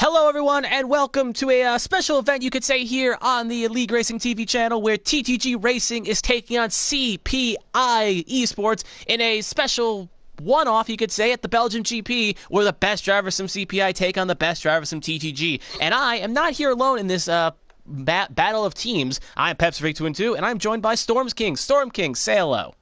Hello everyone and welcome to a special event you could say here on the League Racing TV channel where TTG Racing is taking on CPI Esports in a special one-off, you could say, at the Belgium GP where the best drivers from CPI take on the best drivers from TTG. And I am not here alone in this battle of teams. I'm Pepsi3212 and I'm joined by Storm King. Storm King, say hello.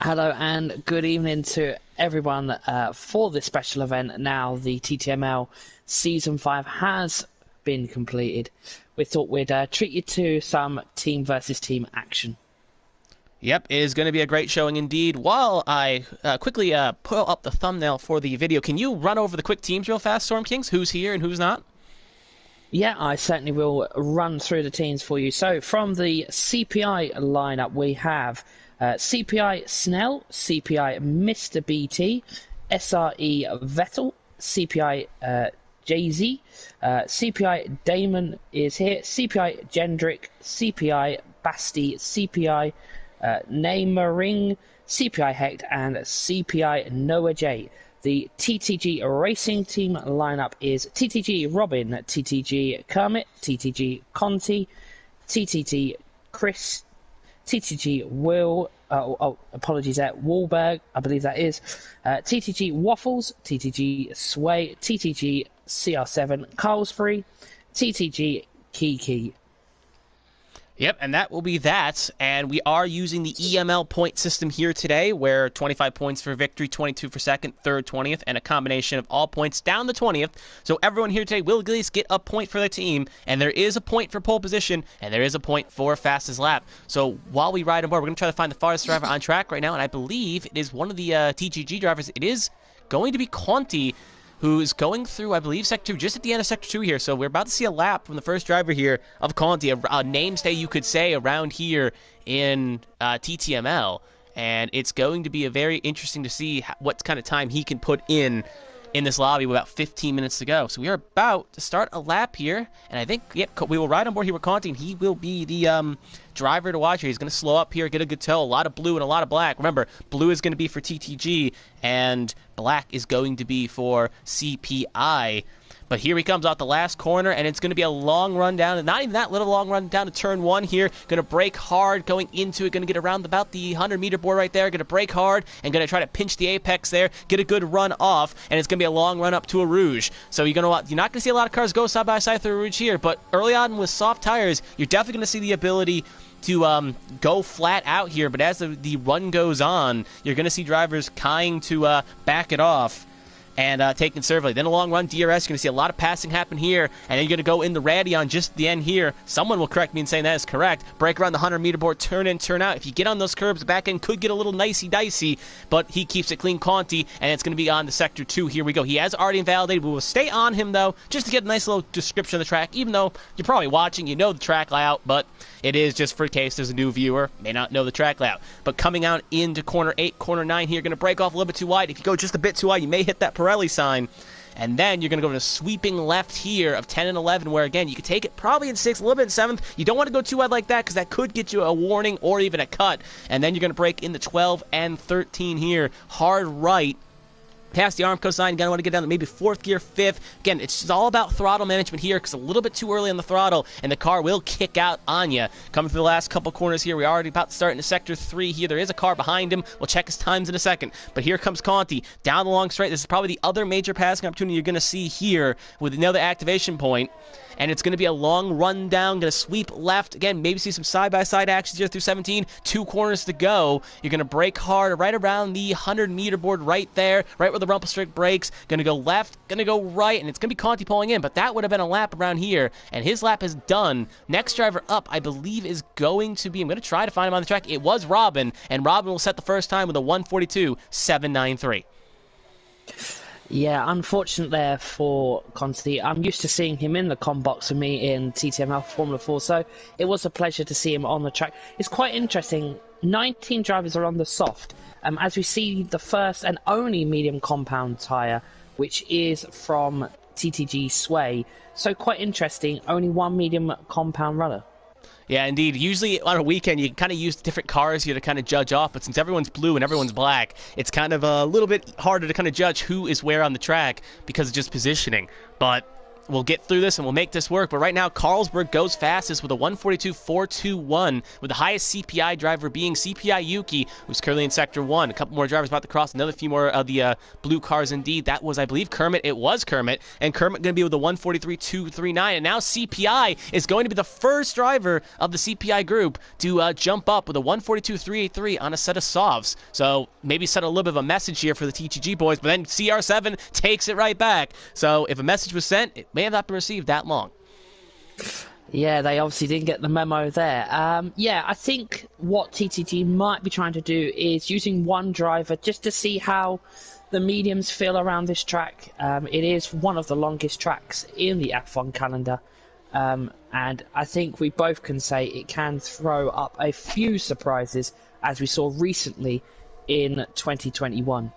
Hello and good evening to everyone for this special event. Now the TTML Season 5 has been completed. We thought we'd treat you to some team versus team action. Yep, it is going to be a great showing indeed. While I quickly pull up the thumbnail for the video, can you run over the quick teams real fast, Storm Kings? Who's here and who's not? Yeah, I certainly will run through the teams for you. So from the CPI lineup, we have CPI Snell, CPI Mr. BT, SRE Vettel, CPI Jay-Z, CPI Damon is here, CPI Gendrick, CPI Basti, CPI Neymering, CPI Hecht, and CPI Noah J. The TTG Racing team lineup is TTG Robin, TTG Kermit, TTG Conti, TTG Chris, TTG Will, apologies there, Wahlberg, I believe that is, TTG Waffles, TTG Sway, TTG CR7 Carlsbury, TTG Kiki. Yep, and that will be that, and we are using the EML point system here today, where 25 points for victory, 22 for second, third, 20th, and a combination of all points down the 20th. So everyone here today will at least get a point for their team, and there is a point for pole position, and there is a point for fastest lap. So while we ride on board, we're going to try to find the farthest driver on track right now, and I believe it is one of the TTG drivers. It is going to be Conti, who's going through, I believe, Sector 2, just at the end of Sector 2 here. So we're about to see a lap from the first driver here of Conti, a namestay, you could say, around here in TTML. And it's going to be a very interesting to see what kind of time he can put in this lobby with about 15 minutes to go. So we are about to start a lap here. And I think, yep, we will ride on board here with Conti, and he will be the driver to watch here. He's going to slow up here, get a good tow, a lot of blue and a lot of black. Remember, blue is going to be for TTG, and black is going to be for CPI. But here he comes out the last corner, and it's going to be a long run down, and not even that little long run down to turn one here. Going to brake hard, going into it, going to get around about the 100-meter board right there. Going to brake hard, and going to try to pinch the apex there, get a good run off, and it's going to be a long run up to a Rouge. So you're not going to see a lot of cars go side by side through a Rouge here, but early on with soft tires, you're definitely going to see the ability to go flat out here. But as the run goes on, you're going to see drivers trying to back it off and take conservatively. Then a long run DRS, you're going to see a lot of passing happen here, and then you're going to go in the Raddy on just the end here. Someone will correct me in saying that is correct. Break around the 100-meter board, turn in, turn out. If you get on those curbs, the back end could get a little nicey-dicey, but he keeps it clean, Conti, and it's going to be on to Sector 2. Here we go. He has already invalidated. We will stay on him, though, just to get a nice little description of the track, even though you're probably watching, you know the track layout, but it is just for case there's a new viewer, may not know the track layout. But coming out into corner 8, corner 9 here, going to break off a little bit too wide. If you go just a bit too wide, you may hit that Pirelli sign. And then you're going to go to a sweeping left here of 10 and 11, where, again, you could take it probably in 6th, a little bit in 7th. You don't want to go too wide like that because that could get you a warning or even a cut. And then you're going to break in the 12 and 13 here. Hard right. Past the Armco sign, you're going to want to get down to maybe 4th gear, 5th. Again, it's just all about throttle management here because a little bit too early on the throttle, and the car will kick out on you. Coming through the last couple corners here, we're already about to start into Sector 3 here. There is a car behind him. We'll check his times in a second. But here comes Conti down the long straight. This is probably the other major passing opportunity you're going to see here with another activation point. And it's going to be a long run down, going to sweep left. Again, maybe see some side-by-side actions here through 17. 2 corners to go. You're going to brake hard right around the 100-meter board right there, right where the rumble strip breaks. Going to go left, going to go right, and it's going to be Conti pulling in. But that would have been a lap around here, and his lap is done. Next driver up, I believe, is going to be, I'm going to try to find him on the track. It was Robin, and Robin will set the first time with a 1:42.793. Yeah, unfortunate there for Conti. I'm used to seeing him in the com box with me in TTML Formula 4, so it was a pleasure to see him on the track. It's quite interesting. 19 drivers are on the soft, as we see the first and only medium compound tyre, which is from TTG Sway. So quite interesting, only one medium compound runner. Yeah, indeed. Usually on a weekend, you kind of use different cars here to kind of judge off, but since everyone's blue and everyone's black, it's kind of a little bit harder to kind of judge who is where on the track because of just positioning. But we'll get through this and we'll make this work. But right now, Carlsberg goes fastest with a 142.421, with the highest CPI driver being CPI Yuki, who's currently in Sector 1. A couple more drivers about to cross, another few more of the blue cars indeed. That was, I believe, Kermit. It was Kermit. And Kermit going to be with a 143.239. And now CPI is going to be the first driver of the CPI group to jump up with a 142.383 on a set of softs. So maybe set a little bit of a message here for the TTG boys, but then CR7 takes it right back. So if a message was sent, it may have not been received that long. Yeah, they obviously didn't get the memo there. Yeah, I think what TTG might be trying to do is using one driver just to see how the mediums feel around this track. It is one of the longest tracks in the F1 calendar. And I think we both can say it can throw up a few surprises, as we saw recently in 2021.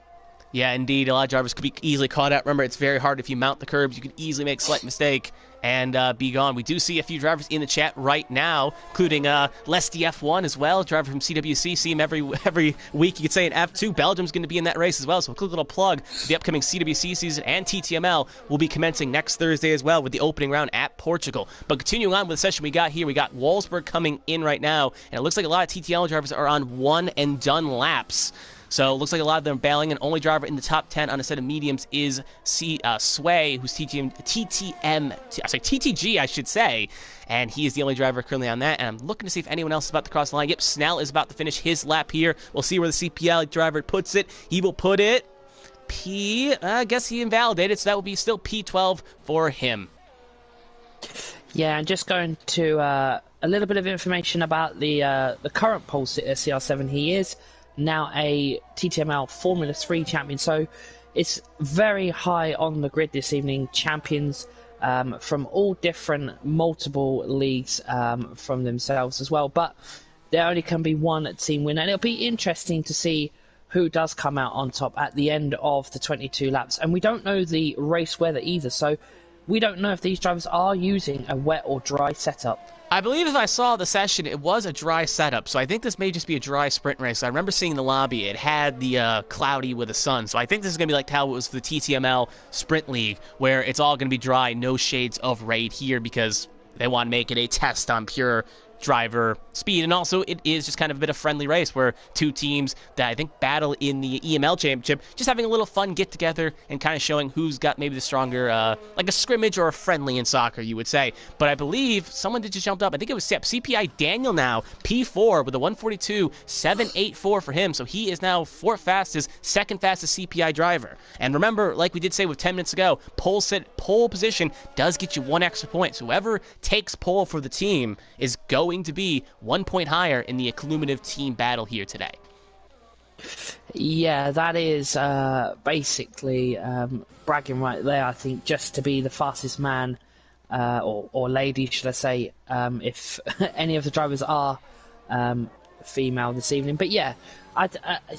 Yeah, indeed. A lot of drivers could be easily caught out. Remember, it's very hard if you mount the curbs. You could easily make a slight mistake and be gone. We do see a few drivers in the chat right now, including Lesty F1 as well, driver from CWC. See him every week. You could say in F2. Belgium's going to be in that race as well. So a quick little plug for the upcoming CWC season, and TTML will be commencing next Thursday as well with the opening round at Portugal. But continuing on with the session we got here, we got Wolfsburg coming in right now, and it looks like a lot of TTL drivers are on one-and-done laps. So it looks like a lot of them are bailing, and only driver in the top 10 on a set of mediums is Sway, who's TTG, I should say. And he is the only driver currently on that. And I'm looking to see if anyone else is about to cross the line. Yep, Snell is about to finish his lap here. We'll see where the CPI driver puts it. He will put it I guess he invalidated, so that will be still P12 for him. Yeah, and just going to a little bit of information about the current pole sitter, CR7. He is now a TTML Formula 3 champion, so it's very high on the grid this evening. Champions from all different multiple leagues from themselves as well, but there only can be one team winner, and it'll be interesting to see who does come out on top at the end of the 22 laps. And we don't know the race weather either, so we don't know if these drivers are using a wet or dry setup. I believe if I saw the session, it was a dry setup, so I think this may just be a dry sprint race. I remember seeing the lobby. It had the cloudy with the sun, so I think this is going to be like how it was for the TTML Sprint League, where it's all going to be dry, no shades of red here, because they want to make it a test on pure driver speed. And also, it is just kind of a bit of friendly race where two teams that I think battle in the EML championship, just having a little fun get together and kind of showing who's got maybe the stronger, like a scrimmage or a friendly in soccer, you would say. But I believe someone that just jumped up, I think it was CPI Daniel now, P4 with a 142.784 for him. So he is now fourth fastest, second fastest CPI driver. And remember, like we did say with 10 minutes ago, pole position does get you one extra point. So whoever takes pole for the team is going to be 1 point higher in the accumulative team battle here today. Yeah, that is basically bragging right there, I think, just to be the fastest man or lady, should I say, if any of the drivers are female this evening. But yeah,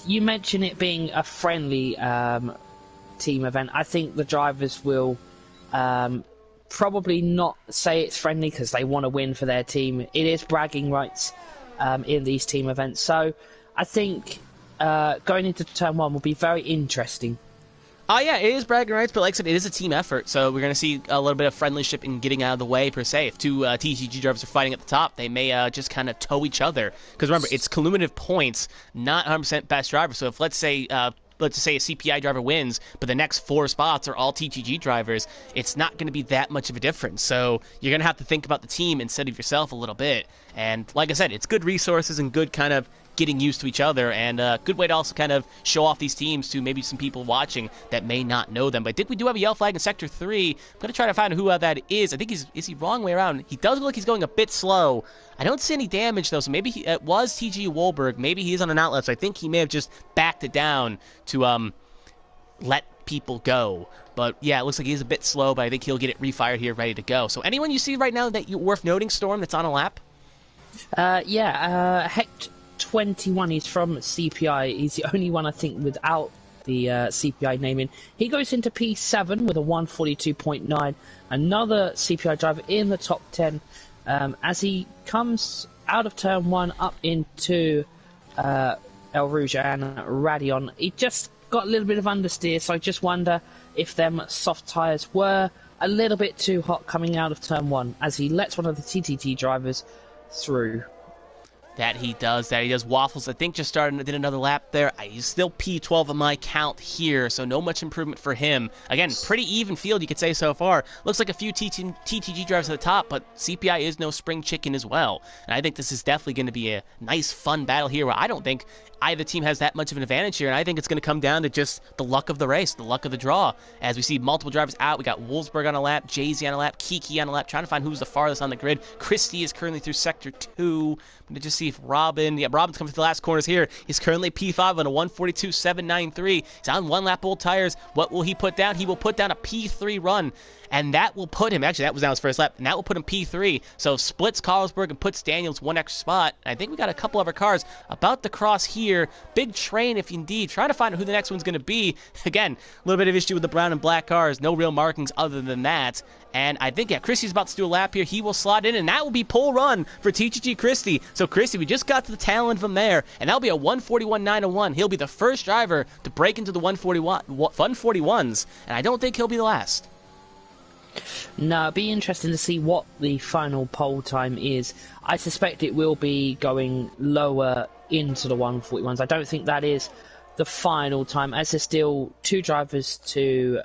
you mentioned it being a friendly team event. I think the drivers will probably not say it's friendly because they want to win for their team. It is bragging rights in these team events. So I think going into turn one will be very interesting. Yeah, it is bragging rights, but like I said, it is a team effort, so we're going to see a little bit of friendlyship and getting out of the way, per se. If two TTG drivers are fighting at the top, they may just kind of tow each other. Because remember, it's cumulative points, not 100% best driver. So if, let's say a CPI driver wins, but the next 4 spots are all TTG drivers, it's not going to be that much of a difference. So you're going to have to think about the team instead of yourself a little bit. And like I said, it's good resources and good kind of getting used to each other, and a good way to also kind of show off these teams to maybe some people watching that may not know them. But I think we do have a yellow flag in Sector 3. I'm going to try to find out who that is. I think is he wrong way around? He does look like he's going a bit slow. I don't see any damage, though, so maybe it was TG Wolberg. Maybe he's on an outlet, so I think he may have just backed it down to let people go. But yeah, it looks like he's a bit slow, but I think he'll get it refired here, ready to go. So anyone you see right now that you're worth noting, Storm, that's on a lap? Hect 21, he's from CPI. He's the only one, I think, without the CPI naming. He goes into P7 with a 142.9. Another CPI driver in the top 10 as he comes out of turn 1 up into El Rouge and Radion. He just got a little bit of understeer, so I just wonder if them soft tyres were a little bit too hot coming out of turn 1 as he lets one of the TTG drivers through. That he does. Waffles, I think, just did another lap there. He's still P12 on my count here, so no much improvement for him. Again, pretty even field, you could say, so far. Looks like a few TTG drivers at the top, but CPI is no spring chicken as well. And I think this is definitely going to be a nice, fun battle here where I don't think either team has that much of an advantage here, and I think it's going to come down to just the luck of the race, the luck of the draw. As we see multiple drivers out, we got Wolfsburg on a lap, Jay-Z on a lap, Kiki on a lap, trying to find who's the farthest on the grid. Christie is currently through Sector 2. I'm going to just see if Robin's coming to the last corners here. He's currently P5 on a 142.793. He's on one lap old tires. What will he put down? He will put down a P3 run. And that will put him, actually that was down his first lap, and that will put him P3. So splits Carlsberg and puts Daniels one extra spot. And I think we got a couple other cars about to cross here. Big train, if indeed. Trying to find out who the next one's going to be. Again, a little bit of issue with the brown and black cars. No real markings other than that. And I think, yeah, Christie's about to do a lap here. He will slot in, and that will be pole run for TTG Christie. So Christie, we just got to the tail end from there, and that'll be a 141.901. He'll be the first driver to break into the 141s, and I don't think he'll be the last. No, it'll be interesting to see what the final pole time is. I suspect it will be going lower into the 141s. I don't think that is the final time, as there's still two drivers to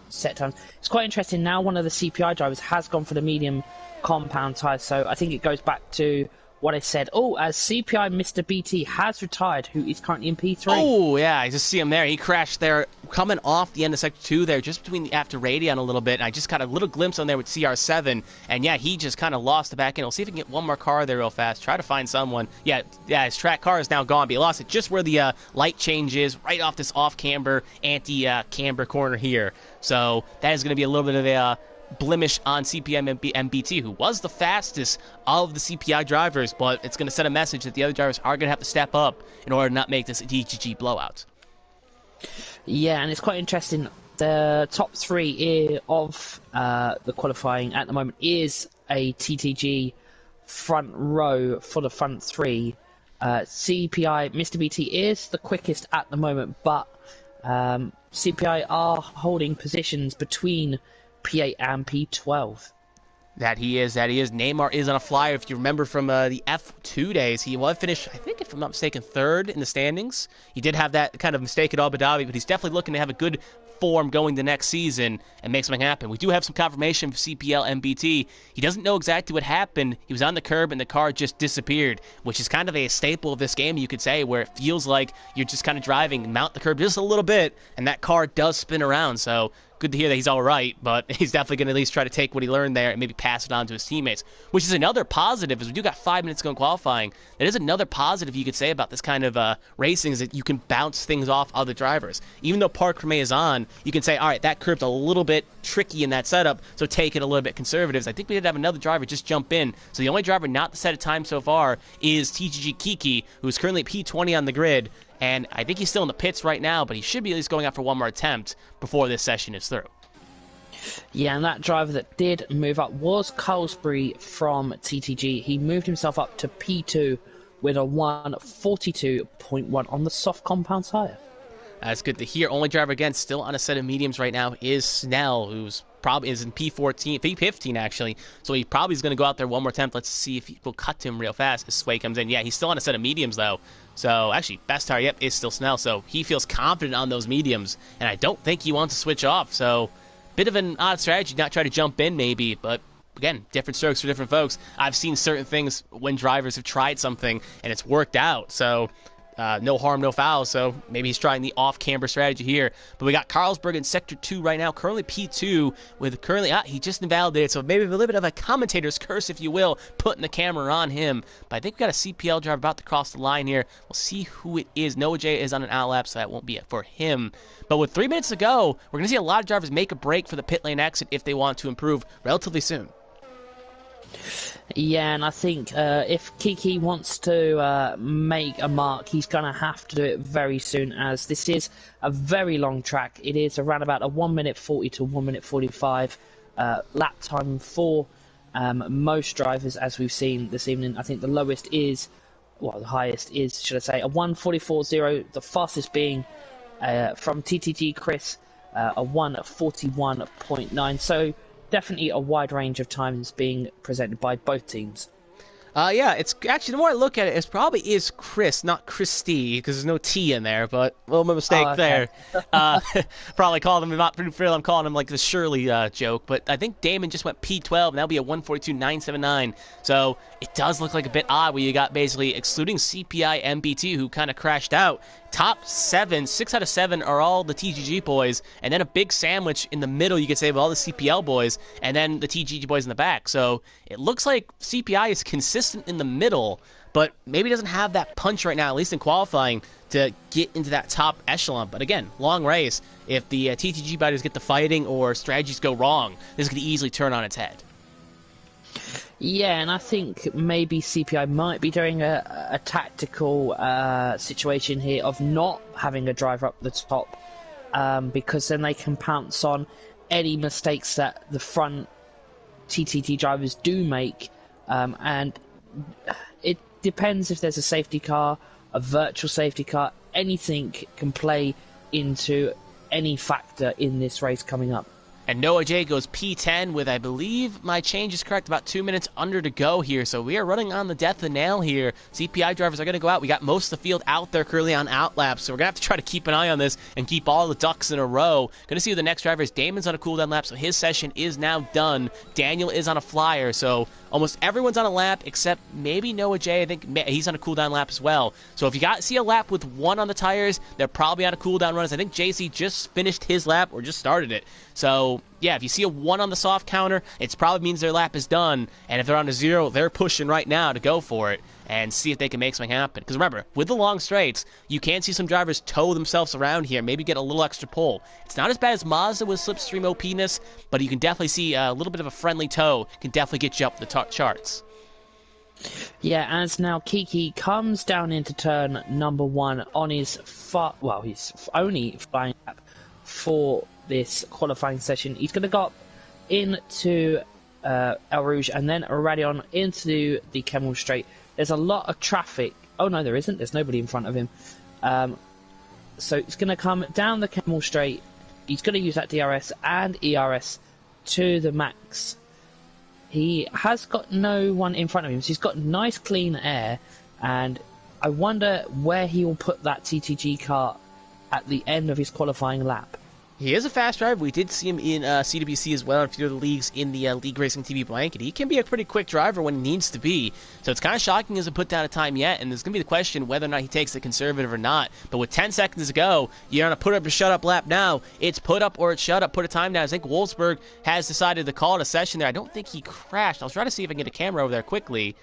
set time. It's quite interesting now. One of the CPI drivers has gone for the medium compound tyre, so I think it goes back to what I said. Oh, as CPI Mr. BT has retired, who is currently in P3. Oh, yeah, I just see him there. He crashed there, coming off the end of Sector 2 there, just between the after Radion a little bit. And I just got a little glimpse on there with CR7. And, yeah, he just kind of lost the back end. We'll see if we can get one more car there real fast. Try to find someone. Yeah, his track car is now gone, but he lost it just where the light change is, right off this off-camber, anti-camber corner here. So that is going to be a little bit of a blemish on CPI MBT, who was the fastest of the CPI drivers, but it's going to send a message that the other drivers are going to have to step up in order to not make this a TTG blowout. Yeah, and it's quite interesting. The top three of the qualifying at the moment is a TTG front row for the front three. CPI Mr. BT is the quickest at the moment, but CPI are holding positions between P8 and P12. That he is. Neymar is on a flyer. If you remember from the F2 days, he was finished, I think, if I'm not mistaken, third in the standings. He did have that kind of mistake at Abu Dhabi, but he's definitely looking to have a good form going the next season and make something happen. We do have some confirmation from CPL MBT. He doesn't know exactly what happened. He was on the curb and the car just disappeared, which is kind of a staple of this game, you could say, where it feels like you're just kind of driving, mount the curb just a little bit, and that car does spin around. So good to hear that he's all right, but he's definitely going to at least try to take what he learned there and maybe pass it on to his teammates, which is another positive, as we do got 5 minutes going qualifying. That is another positive you could say about this kind of racing, is that you can bounce things off other drivers. Even though Park Reme is on, you can say, all right, that curb's a little bit tricky in that setup, so take it a little bit conservative. I think we did have another driver just jump in. So the only driver not to set a time so far is TTG Kiki, who's currently P20 on the grid. And I think he's still in the pits right now, but he should be at least going out for one more attempt before this session is through. Yeah, and that driver that did move up was Carlsbury from TTG. He moved himself up to P2 with a 142.1 on the soft compound tyre. That's good to hear. Only driver, again, still on a set of mediums right now is Snell, who's probably is in P15 actually. So he probably is going to go out there one more attempt. Let's see if we'll cut to him real fast as Sway comes in. Yeah, he's still on a set of mediums though. So actually, best tire yet is still Snell. So he feels confident on those mediums, and I don't think he wants to switch off. So bit of an odd strategy, not try to jump in maybe, but again, different strokes for different folks. I've seen certain things when drivers have tried something and it's worked out. So no harm, no foul, so maybe he's trying the off-camber strategy here. But we got Carlsberg in Sector 2 right now, currently P2, with currently, he just invalidated, so maybe a little bit of a commentator's curse, if you will, putting the camera on him. But I think we got a CPL driver about to cross the line here. We'll see who it is. Noah J is on an outlap, so that won't be it for him. But with 3 minutes to go, we're going to see a lot of drivers make a break for the pit lane exit if they want to improve relatively soon. Yeah, and I think if Kiki wants to make a mark, he's going to have to do it very soon, as this is a very long track. It is around about a 1 minute 40 to 1 minute 45 lap time for most drivers, as we've seen this evening. I think the lowest is, well, the highest is, should I say, a 1:44.0, the fastest being from TTG Chris, a 1:41.9. So definitely a wide range of times being presented by both teams. Yeah, it's actually, the more I look at it, it probably is Chris, not Christy, because there's no T in there, but a little mistake there. Probably called him, not pretty fair, I'm calling him like the Shirley joke, but I think Damon just went P12, and that'll be a 142.979. So it does look like a bit odd where you got basically, excluding CPI and BT, who kind of crashed out, top 7, 6 out of 7 are all the TTG boys, and then a big sandwich in the middle, you could say, with all the CPL boys, and then the TTG boys in the back. So it looks like CPI is consistent in the middle, but maybe doesn't have that punch right now, at least in qualifying, to get into that top echelon. But again, long race. If the TTG fighters get the fighting or strategies go wrong, this could easily turn on its head. Yeah, and I think maybe CPI might be doing a tactical situation here of not having a driver up the top, because then they can pounce on any mistakes that the front TTG drivers do make, and it depends if there's a safety car, a virtual safety car, anything can play into any factor in this race coming up. And Noah J goes P10 with, I believe my change is correct, about 2 minutes under to go here. So we are running on the death of the nail here. CPI drivers are going to go out. We got most of the field out there currently on outlaps. So we're going to have to try to keep an eye on this and keep all the ducks in a row. Going to see who the next driver is. Damon's on a cooldown lap, so his session is now done. Daniel is on a flyer, so almost everyone's on a lap except maybe Noah J. I think he's on a cooldown lap as well. So if you see a lap with 1 on the tires, they're probably on a cooldown run. I think JC just finished his lap or just started it. So yeah, if you see a 1 on the soft counter, it probably means their lap is done. And if they're on a 0, they're pushing right now to go for it and see if they can make something happen. Because remember, with the long straights, you can see some drivers tow themselves around here, maybe get a little extra pull. It's not as bad as Mazda with Slipstream OP-ness, but you can definitely see a little bit of a friendly tow can definitely get you up the charts. Yeah, as now Kiki comes down into turn number 1 on his his only flying lap for this qualifying session. He's going to go up into El Rouge and then Radion into the Kemmel Straight. There's a lot of traffic. Oh no, there isn't. There's nobody in front of him. So he's going to come down the Kemmel Straight. He's going to use that DRS and ERS to the max. He has got no one in front of him, so he's got nice clean air, and I wonder where he will put that TTG car at the end of his qualifying lap. He is a fast driver. We did see him in CWC as well, in a few of the leagues in the League Racing TV blanket. He can be a pretty quick driver when he needs to be. So it's kind of shocking he hasn't put down a time yet, and there's going to be the question whether or not he takes the conservative or not. But with 10 seconds to go, you're on a put up or shut up lap now. It's put up or it's shut up, put a time down. I think Wolfsburg has decided to call it a session there. I don't think he crashed. I'll try to see if I can get a camera over there quickly.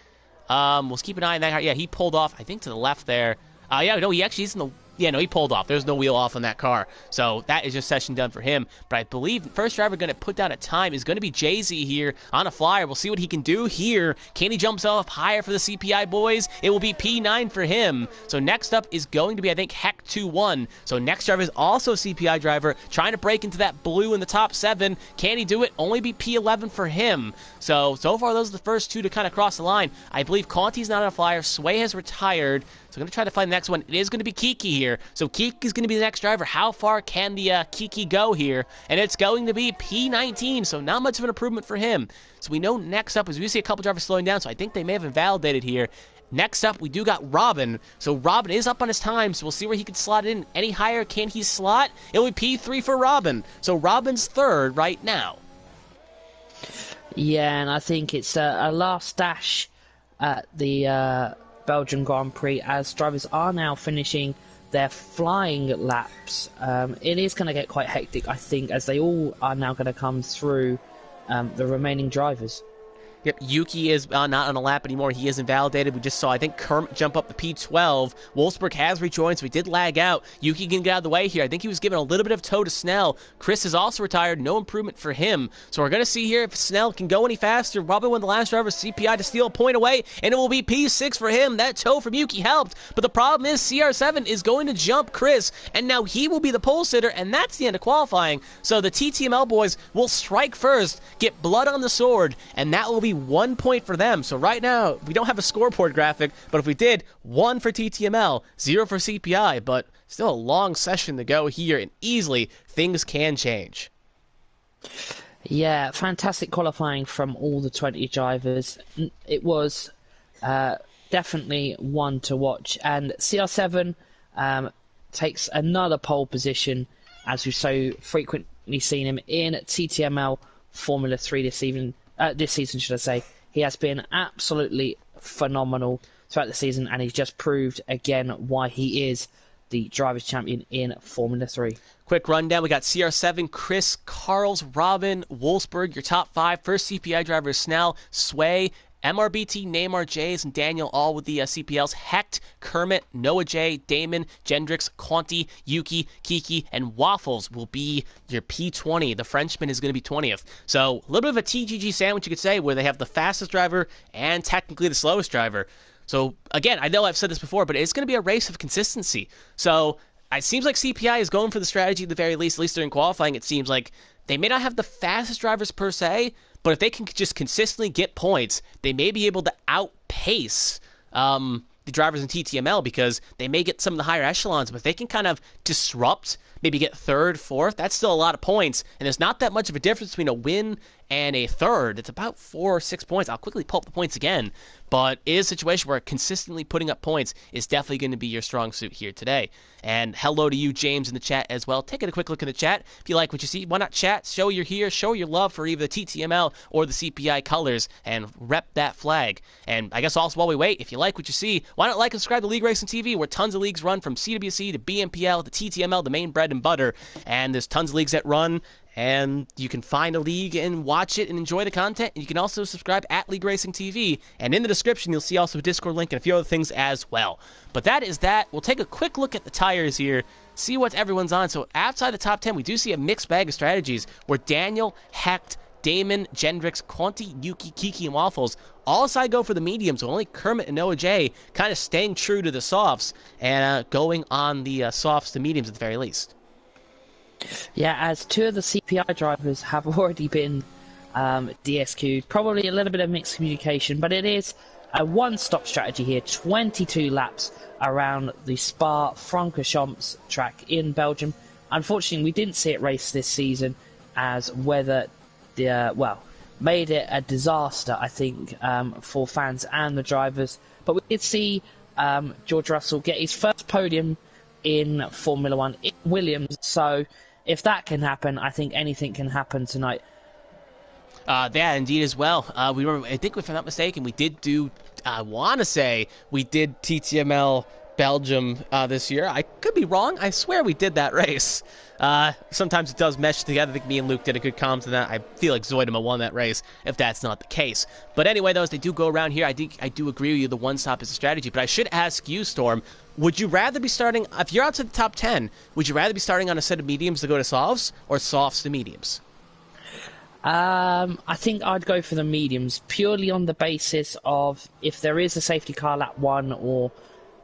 We'll keep an eye on that. Yeah, he pulled off, I think, to the left there. Yeah, no, he actually is in the... Yeah, no, he pulled off. There's no wheel off on that car. So that is just session done for him. But I believe the first driver going to put down a time is going to be Jay-Z here on a flyer. We'll see what he can do here. Can he jump himself higher for the CPI boys? It will be P9 for him. So next up is going to be, I think, Heck21. So next driver is also a CPI driver, trying to break into that blue in the top 7. Can he do it? Only be P11 for him. So far, those are the first 2 to kind of cross the line. I believe Conti's not on a flyer. Sway has retired. So I'm going to try to find the next one. It is going to be Kiki here. So Kiki's going to be the next driver. How far can the Kiki go here? And it's going to be P19, so not much of an improvement for him. So we know next up is we see a couple drivers slowing down, so I think they may have invalidated here. Next up, we do got Robin. So Robin is up on his time, so we'll see where he can slot in. Any higher can he slot? It will be P3 for Robin. So Robin's third right now. Yeah, and I think it's a last dash at the... Belgian Grand Prix, as drivers are now finishing their flying laps. It is going to get quite hectic, I think, as they all are now going to come through the remaining drivers. Yep, Yuki is not on a lap anymore. He is invalidated. We just saw, I think, Kermit jump up the P12. Wolfsburg has rejoined, so he did lag out. Yuki can get out of the way here. I think he was given a little bit of tow to Snell. Chris is also retired. No improvement for him. So we're going to see here if Snell can go any faster. Probably when the last driver is CPI to steal a point away, and it will be P6 for him. That tow from Yuki helped. But the problem is CR7 is going to jump Chris, and now he will be the pole sitter, and that's the end of qualifying. So the TTML boys will strike first, get blood on the sword, and that will be be 1 point for them. So right now, we don't have a scoreboard graphic, but if we did, 1 for TTML, 0 for CPI, but still a long session to go here, and easily things can change. Yeah, fantastic qualifying from all the 20 drivers. It was definitely one to watch. And CR7 takes another pole position, as we've so frequently seen him in TTML Formula 3 this season, should I say. He has been absolutely phenomenal throughout the season, and he's just proved again why he is the Drivers' Champion in Formula 3. Quick rundown. We got CR7, Chris, Carls, Robin, Wolfsburg, your top 5. First CPI drivers, Snell, Sway, MRBT, Neymar, Jays, and Daniel, all with the CPLs. Hecht, Kermit, Noah J, Damon, Gendrix, Conti, Yuki, Kiki, and Waffles will be your P20. The Frenchman is going to be 20th. So a little bit of a TTG sandwich, you could say, where they have the fastest driver and technically the slowest driver. So again, I know I've said this before, but it's going to be a race of consistency. So it seems like CPI is going for the strategy at the very least, during qualifying. It seems like they may not have the fastest drivers per se, but if they can just consistently get points, they may be able to outpace the drivers in TTML, because they may get some of the higher echelons, but if they can kind of disrupt, maybe get third, fourth, that's still a lot of points, and there's not that much of a difference between a win and a third. It's about 4 or 6 points. I'll quickly pull up the points again, but it is a situation where consistently putting up points is definitely going to be your strong suit here today. And hello to you, James, in the chat as well. Take a quick look in the chat. If you like what you see, why not chat, show you're here, show your love for either the TTML or the CPI colors, and rep that flag. And I guess also while we wait, if you like what you see, why not like and subscribe to League Racing TV, where tons of leagues run from CWC to BNPL to TTML, the main bread and butter. And there's tons of leagues that run, and you can find a league and watch it and enjoy the content. And you can also subscribe at League Racing TV, and in the description you'll see also a Discord link and a few other things as well. But that is that. We'll take a quick look at the tires here, see what everyone's on. So outside the top 10, we do see a mixed bag of strategies where Daniel, Hecht, Damon, Gendrix, Conti, Yuki, Kiki, and Waffles all side go for the mediums, so only Kermit and Noah J kind of staying true to the softs and going on the softs to mediums at the very least. Yeah, as 2 of the CPI drivers have already been DSQ'd. Probably a little bit of mixed communication, but it is a one-stop strategy here. 22 laps around the Spa-Francorchamps track in Belgium. Unfortunately, we didn't see it race this season, as weather made it a disaster, I think, for fans and the drivers. But we did see George Russell get his first podium in Formula 1 in Williams, so if that can happen, I think anything can happen tonight. Yeah, indeed as well. I think if I'm not mistaken, we did do, I want to say, we did TTML Belgium this year. I could be wrong. I swear we did that race. Sometimes it does mesh together. I think me and Luke did a good comms in that. I feel like Zoidema won that race, if that's not the case. But anyway, though, as they do go around here, I do agree with you, the one-stop is a strategy. But I should ask you, Storm, would you rather be starting, if you're out to the top 10, would you rather be starting on a set of mediums to go to softs, or softs to mediums? I think I'd go for the mediums, purely on the basis of if there is a safety car lap 1, or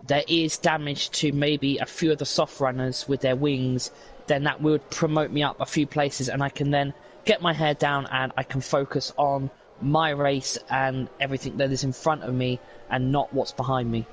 there is damage to maybe a few of the soft runners with their wings, then that would promote me up a few places, and I can then get my head down and I can focus on my race and everything that is in front of me and not what's behind me.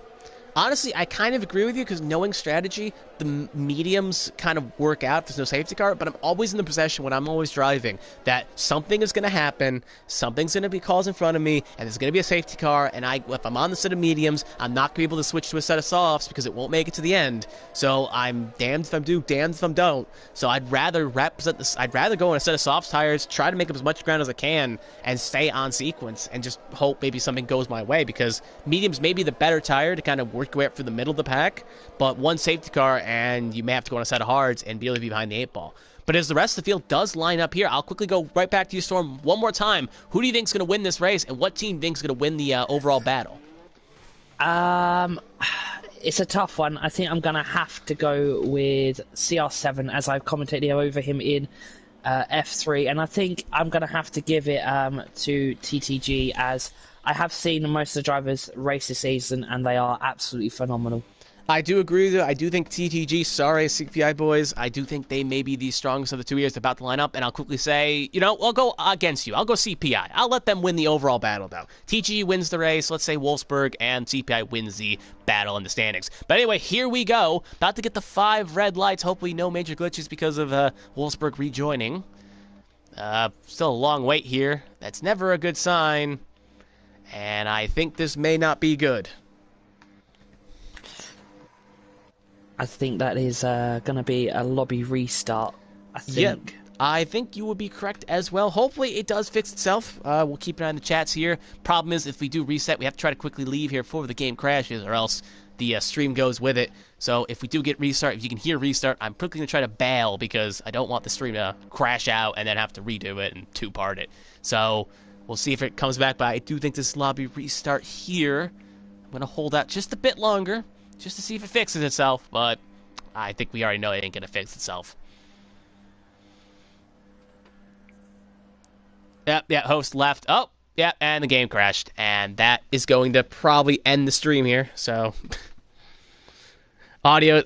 Honestly, I kind of agree with you, because knowing strategy, the mediums kind of work out if there's no safety car, but I'm always in the possession when I'm always driving that something is going to happen, something's going to be caused in front of me, and there's going to be a safety car, and if I'm on the set of mediums, I'm not going to be able to switch to a set of softs because it won't make it to the end. So I'm damned if I do, damned if I don't. So I'd rather represent this. I'd rather go on a set of softs tires, try to make up as much ground as I can, and stay on sequence, and just hope maybe something goes my way, because mediums may be the better tire to kind of work your way up through the middle of the pack, but one safety car and you may have to go on a set of hards and be able to be behind the 8-ball. But as the rest of the field does line up here, I'll quickly go right back to you, Storm, one more time. Who do you think is going to win this race, and what team thinks is going to win the overall battle? It's a tough one. I think I'm going to have to go with CR7, as I've commentated over him in F3, and I think I'm going to have to give it to TTG, as I have seen most of the drivers race this season, and they are absolutely phenomenal. I do agree with you. I do think TTG, sorry, CPI boys, I do think they may be the strongest of the 2 years about to line up, and I'll quickly say, I'll go against you. I'll go CPI. I'll let them win the overall battle, though. TTG wins the race, let's say Wolfsburg, and CPI wins the battle in the standings. But anyway, here we go. About to get the 5 red lights. Hopefully no major glitches because of Wolfsburg rejoining. Still a long wait here. That's never a good sign. And I think this may not be good. I think that is going to be a lobby restart, I think. Yep, I think you would be correct as well. Hopefully it does fix itself. We'll keep an eye on the chats here. Problem is, if we do reset, we have to try to quickly leave here before the game crashes, or else the stream goes with it. So if we do get restart, if you can hear restart, I'm quickly going to try to bail because I don't want the stream to crash out and then have to redo it and two-part it. So we'll see if it comes back, but I do think this lobby restart here, I'm going to hold out just a bit longer, just to see if it fixes itself, but I think we already know it ain't going to fix itself. Yep, host left. Oh, yeah, and the game crashed. And that is going to probably end the stream here, so... Audio